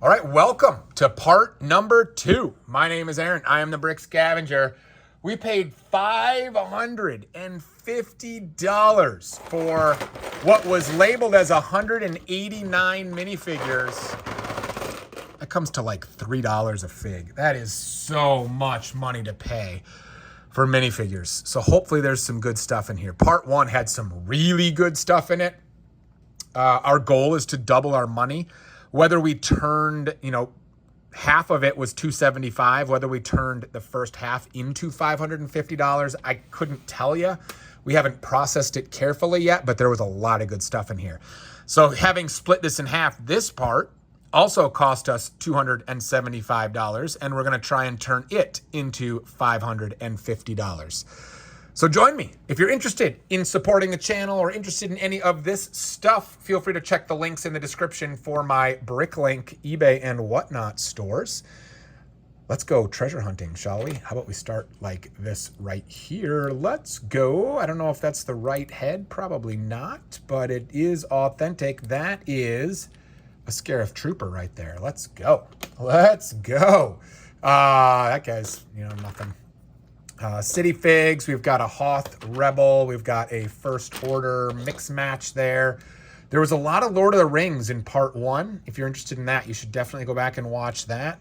All right, welcome to part number 2. My name is Aaron. I am the Brick Scavenger. We paid $550 for what was labeled as 189 minifigures. That comes to like $3 a fig. That is so much money to pay for minifigures. So hopefully there's some good stuff in here. Part 1 had some really good stuff in it. Our goal is to double our money. Whether we turned, half of it was $275, whether we turned the first half into $550, I couldn't tell you. We haven't processed it carefully yet, but there was a lot of good stuff in here. So having split this in half, this part also cost us $275, and we're going to try and turn it into $550. So join me. If you're interested in supporting the channel or interested in any of this stuff, feel free to check the links in the description for my Bricklink, eBay, and whatnot stores. Let's go treasure hunting, shall we? How about we start like this right here? Let's go. I don't know if that's the right head. Probably not, but it is authentic. That is a Scarif Trooper right there. Let's go. Let's go. That guy's, nothing. City Figs, we've got a Hoth Rebel, we've got a First Order mix match there. There was a lot of Lord of the Rings in part 1. If you're interested in that, you should definitely go back and watch that.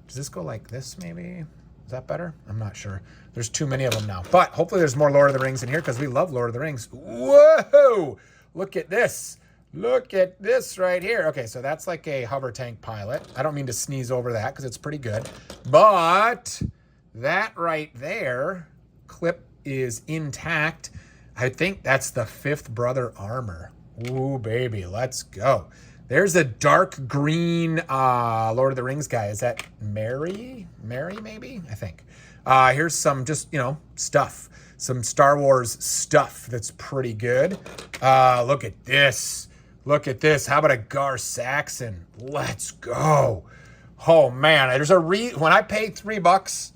Does this go like this maybe? Is that better? I'm not sure. There's too many of them now. But hopefully there's more Lord of the Rings in here because we love Lord of the Rings. Whoa! Look at this. Look at this right here. Okay, so that's like a hover tank pilot. I don't mean to sneeze over that because it's pretty good. But that right there, clip is intact. I think that's the Fifth Brother armor. Ooh, baby, let's go. There's a dark green Lord of the Rings guy. Is that Mary? Mary, maybe? I think. Here's some just, stuff. Some Star Wars stuff that's pretty good. Look at this. Look at this. How about a Gar Saxon? Let's go. Oh, man. There's when I pay $3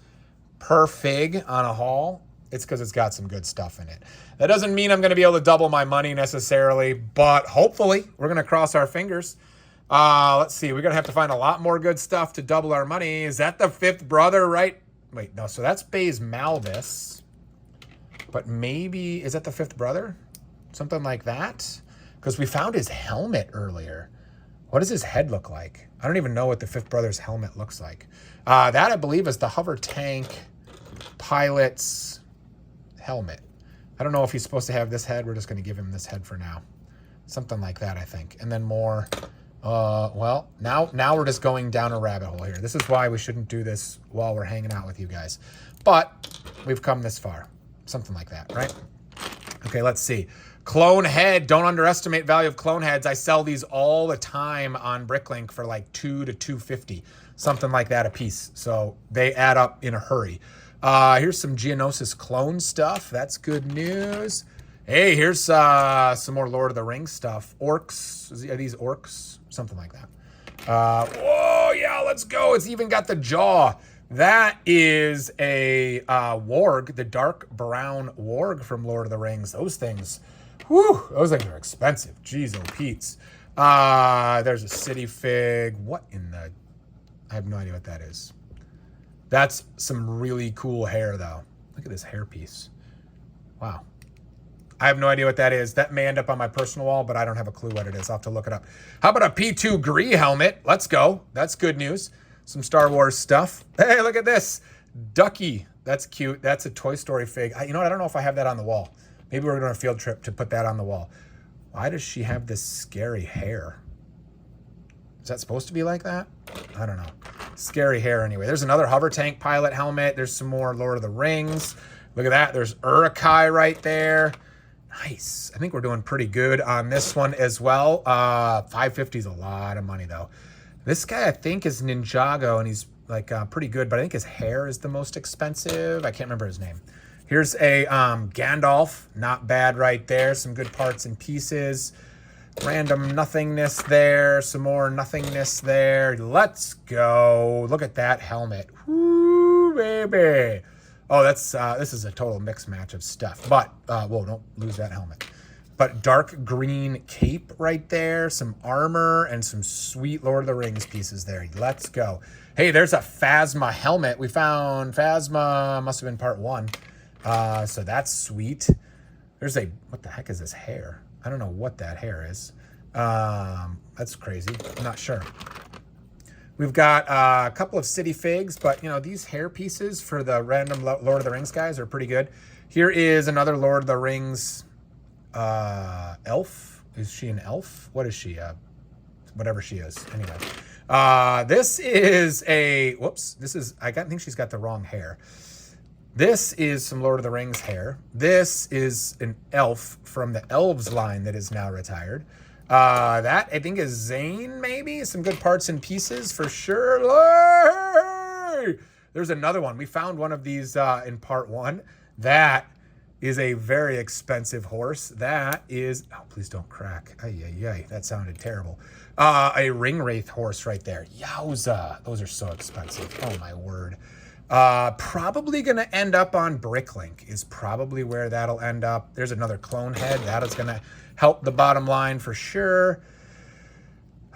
per fig on a haul, it's because it's got some good stuff in it. That doesn't mean I'm going to be able to double my money necessarily, but hopefully we're going to cross our fingers. Let's see. We're going to have to find a lot more good stuff to double our money. Is that the Fifth Brother, right? Wait, no. So that's Baze Malvis. But maybe, is that the Fifth Brother? Something like that? Because we found his helmet earlier. What does his head look like? I don't even know what the Fifth Brother's helmet looks like. That, I believe, is the hover tank pilot's helmet. I don't know if he's supposed to have this head. We're just going to give him this head for now. Something like that, I think. And then more. Well, now we're just going down a rabbit hole here. This is why we shouldn't do this while we're hanging out with you guys. But we've come this far. Something like that, right? Okay, let's see. Clone head. Don't underestimate value of clone heads. I sell these all the time on Bricklink for like $2 to $2.50. Something like that a piece. So they add up in a hurry. Here's some Geonosis clone stuff. That's good news. Hey, here's some more Lord of the Rings stuff. Orcs. Are these orcs? Something like that. Whoa, yeah, let's go. It's even got the jaw. That is a warg, the dark brown warg from Lord of the Rings. Those things, those things are expensive. Jeez, oh Pete's. There's a City Fig. What in the... I have no idea what that is. That's some really cool hair, though. Look at this hairpiece. Wow. I have no idea what that is. That may end up on my personal wall, but I don't have a clue what it is. I'll have to look it up. How about a P2 Gree helmet? Let's go. That's good news. Some Star Wars stuff. Hey, look at this. Ducky. That's cute. That's a Toy Story fig. You know what? I don't know if I have that on the wall. Maybe we're going on a field trip to put that on the wall. Why does she have this scary hair? Is that supposed to be like that? I don't know. Scary hair anyway. There's another hover tank pilot helmet. There's some more Lord of the Rings. Look at that. There's Uruk-hai right there. Nice. I think we're doing pretty good on this one as well. $550 is a lot of money though. This guy I think is Ninjago and he's like pretty good, but I think his hair is the most expensive. I can't remember his name. Here's a Gandalf. Not bad right there. Some good parts and pieces. Random nothingness there. Some more nothingness there. Let's go. Look at that helmet. Woo, baby. Oh, that's this is a total mix match of stuff. But, whoa, don't lose that helmet. but dark green cape right there, some armor, and some sweet Lord of the Rings pieces there. Let's go. Hey, there's a Phasma helmet. We found Phasma, must have been part 1. So that's sweet. There's a, what the heck is this hair? I don't know what that hair is. That's crazy. I'm not sure. We've got a couple of city figs, but you know, these hair pieces for the random Lord of the Rings guys are pretty good. Here is another Lord of the Rings elf. Is she an elf? What is she? Whatever she is. Anyway, this is a, whoops, this is, I think she's got the wrong hair. This is some Lord of the Rings hair. This is an elf from the Elves line that is now retired. That I think is Zane, maybe. Some good parts and pieces for sure. There's another one. We found one of these in part 1. That is a very expensive horse. That is, oh, please don't crack. Ay, that sounded terrible. A ring wraith horse right there. Yowza. Those are so expensive. Oh, my word. Probably going to end up on Bricklink is probably where that'll end up. There's another clone head. That is going to help the bottom line for sure.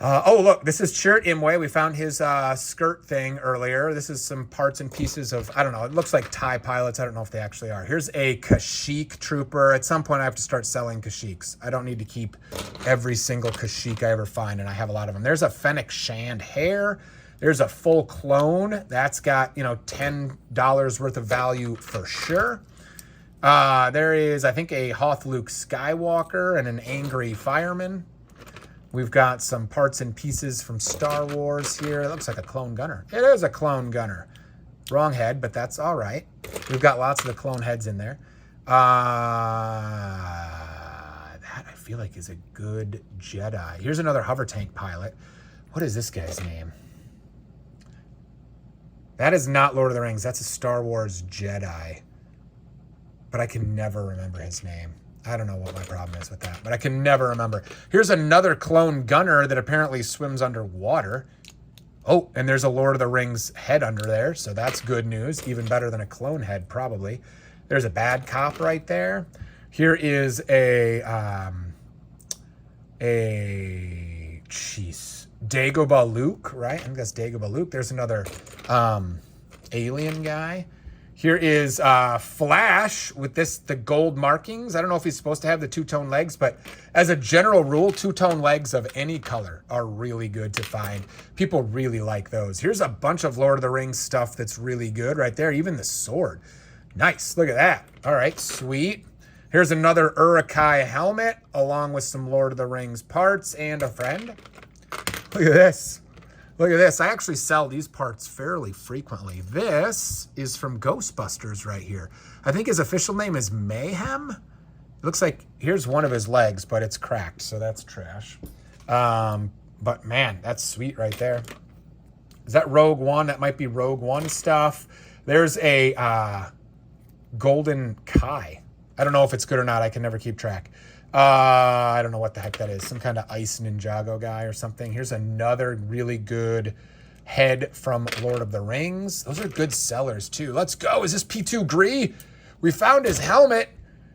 Oh, look, this is Shirt Imwe. We found his skirt thing earlier. This is some parts and pieces of, I don't know, it looks like TIE pilots. I don't know if they actually are. Here's a Kashyyyk trooper. At some point, I have to start selling Kashyyks. I don't need to keep every single Kashyyyk I ever find, and I have a lot of them. There's a Fennec Shand hair. There's a full clone. That's got, you know, $10 worth of value for sure. There is, I think, a Hoth Luke Skywalker and an Angry Fireman. We've got some parts and pieces from Star Wars here. It looks like a clone gunner. It is a clone gunner. Wrong head, but that's all right. We've got lots of the clone heads in there. That I feel like is a good Jedi. Here's another hover tank pilot. What is this guy's name? That is not Lord of the Rings. That's a Star Wars Jedi. But I can never remember his name. I don't know what my problem is with that, but I can never remember. Here's another clone gunner that apparently swims underwater. Oh, and there's a Lord of the Rings head under there, so that's good news. Even better than a clone head, probably. There's a bad cop right there. Here is a Dagobah Luke, right? I think that's Dagobah Luke. There's another alien guy. Here is Flash with the gold markings. I don't know if he's supposed to have the two-tone legs, but as a general rule, two-tone legs of any color are really good to find. People really like those. Here's a bunch of Lord of the Rings stuff that's really good right there. Even the sword. Nice. Look at that. All right, sweet. Here's another Uruk-hai helmet along with some Lord of the Rings parts and a friend. Look at this. Look at this. I actually sell these parts fairly frequently. This is from Ghostbusters right here. I think his official name is Mayhem. It looks like, here's one of his legs, but it's cracked, so that's trash. But man, that's sweet right there. Is that Rogue One? That might be Rogue One stuff. There's a Golden Kai. I don't know if it's good or not. I can never keep track. I don't know what the heck that is. Some kind of ice Ninjago guy or something. Here's another really good head from Lord of the Rings. Those are good sellers too. Let's go. Is this P2 Gree? We found his helmet.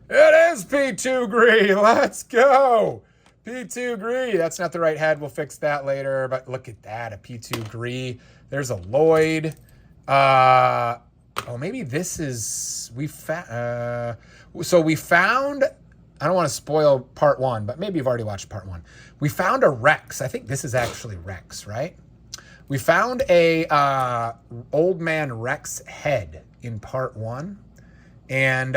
It is P2 Gree. Let's go. P2 Gree. That's not the right head. We'll fix that later. But look at that. A P2 Gree. There's a Lloyd. Oh, maybe this is... So we found... I don't want to spoil part 1, but maybe you've already watched part 1. We found a Rex. I think this is actually Rex, right? We found a old man Rex head in part 1. And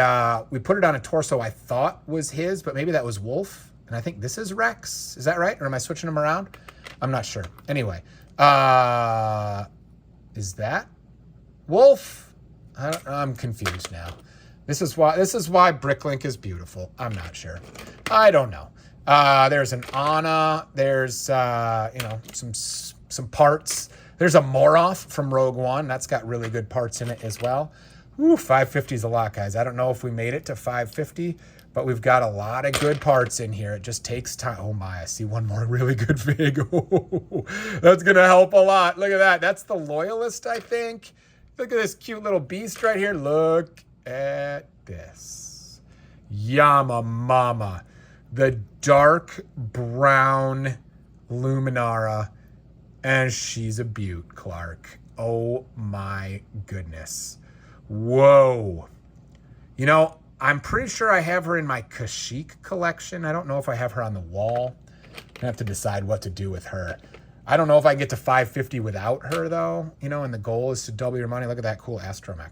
we put it on a torso I thought was his, but maybe that was Wolf. And I think this is Rex. Is that right? Or am I switching them around? I'm not sure. Anyway. Is that Wolf? I'm confused now. This is why Bricklink is beautiful. I'm not sure. I don't know. There's an Anna. There's some parts. There's a Moroth from Rogue One. That's got really good parts in it as well. Ooh, 550 is a lot, guys. I don't know if we made it to 550, but we've got a lot of good parts in here. It just takes time. Oh my, I see one more really good fig. That's gonna help a lot. Look at that. That's the Loyalist, I think. Look at this cute little beast right here. Look at this. Yama mama. the dark brown Luminara, and she's a beaut, Clark. Oh my goodness. Whoa. You know, I'm pretty sure I have her in my Kashyyyk collection. I don't know if I have her on the wall. I have to decide what to do with her. I don't know if I can get to 550 without her, though. You know, and the goal is to double your money. Look at that cool astromech.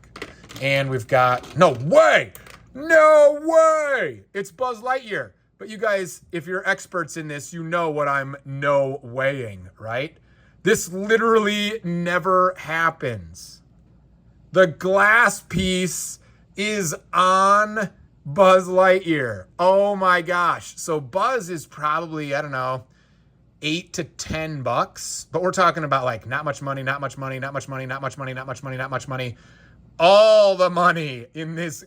And we've got... No way! No way! It's Buzz Lightyear. But you guys, if you're experts in this, you know what I'm no-weighing, right? This literally never happens. The glass piece is on Buzz Lightyear. Oh my gosh. So Buzz is probably, I don't know, $8 to $10, but we're talking about like not much money, not much money, not much money, not much money, not much money, not much money. All the money in this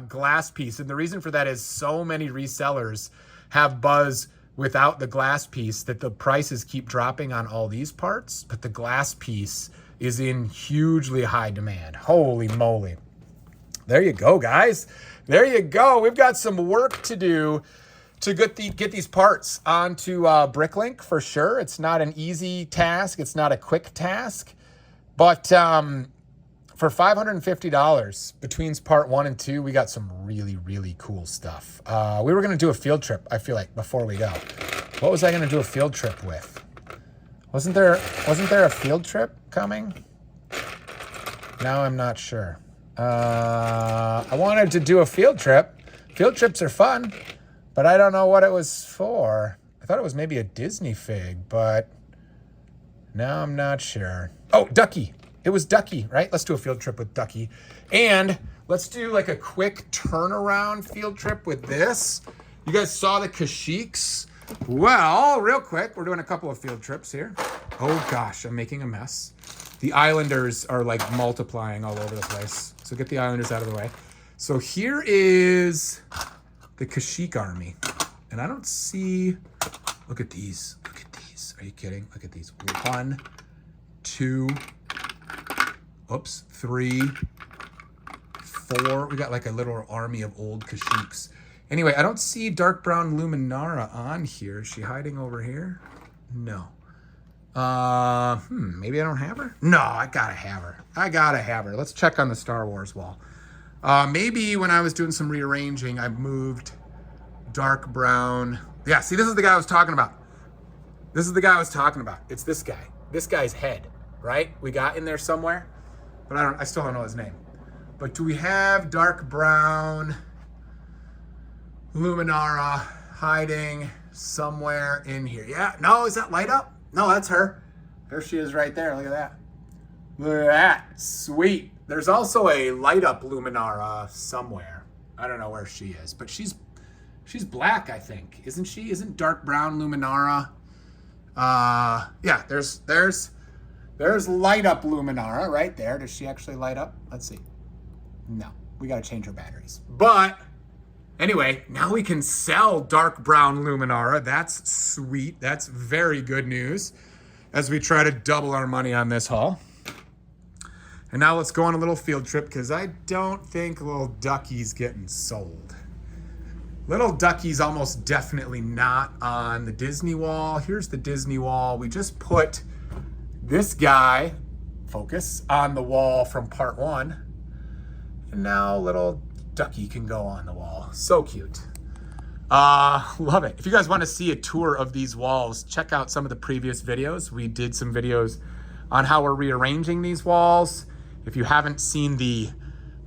glass piece. And the reason for that is so many resellers have Buzz without the glass piece that the prices keep dropping on all these parts, but the glass piece is in hugely high demand. Holy moly. There you go, guys. There you go. We've got some work to do to get these parts onto Bricklink for sure. It's not an easy task. It's not a quick task. But for $550 between part 1 and 2, we got some really, really cool stuff. We were going to do a field trip, I feel like, before we go. What was I going to do a field trip with? Wasn't there a field trip coming? Now I'm not sure. I wanted to do a field trip. Field trips are fun, but I don't know what it was for. I thought it was maybe a Disney fig, but now I'm not sure. Oh, Ducky. It was Ducky, right? Let's do a field trip with Ducky. And let's do like a quick turnaround field trip with this. You guys saw the Kashyyks? Well, real quick, we're doing a couple of field trips here. Oh gosh, I'm making a mess. The Islanders are like multiplying all over the place. So get the Islanders out of the way. So here is the Kashyyyk army. And I don't see, look at these. Look at these. Are you kidding? Look at these. 1, 2, oops, 3, 4. We got like a little army of old Kashyyks. Anyway, I don't see dark brown Luminara on here. Is she hiding over here? No. Maybe I don't have her? No, I gotta have her. I gotta have her. Let's check on the Star Wars wall. Maybe when I was doing some rearranging, I moved dark brown. Yeah, see, this is the guy I was talking about. This is the guy I was talking about. It's this guy. This guy's head, right? We got in there somewhere, but I still don't know his name. But do we have dark brown Luminara hiding somewhere in here? Yeah, no, is that light up? No, that's her. There she is right there. Look at that. Look at that. Sweet. There's also a light up Luminara somewhere. I don't know where she is, but she's black, I think. Isn't she? Isn't dark brown Luminara? Yeah, there's light up Luminara right there. Does she actually light up? Let's see. No, we got to change her batteries. But anyway, now we can sell dark brown Luminara. That's sweet. That's very good news as we try to double our money on this haul. And now let's go on a little field trip because I don't think little Ducky's getting sold. Little Ducky's almost definitely not on the Disney wall. Here's the Disney wall. We just put this guy, focus, on the wall from part 1. And now little Ducky can go on the wall. So cute. Love it. If you guys want to see a tour of these walls, check out some of the previous videos. We did some videos on how we're rearranging these walls. If you haven't seen the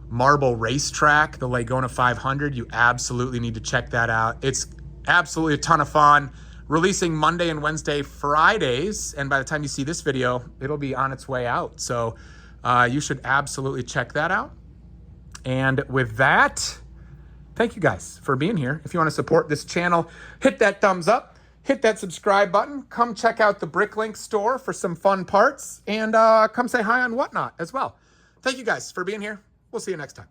marble racetrack, the Laguna 500, you absolutely need to check that out. It's absolutely a ton of fun. Releasing Monday and Wednesday, Fridays, and by the time you see this video, it'll be on its way out. So you should absolutely check that out. And with that, thank you guys for being here. If you want to support this channel, hit that thumbs up, hit that subscribe button, come check out the Bricklink store for some fun parts, and come say hi on Whatnot as well. Thank you guys for being here. We'll see you next time.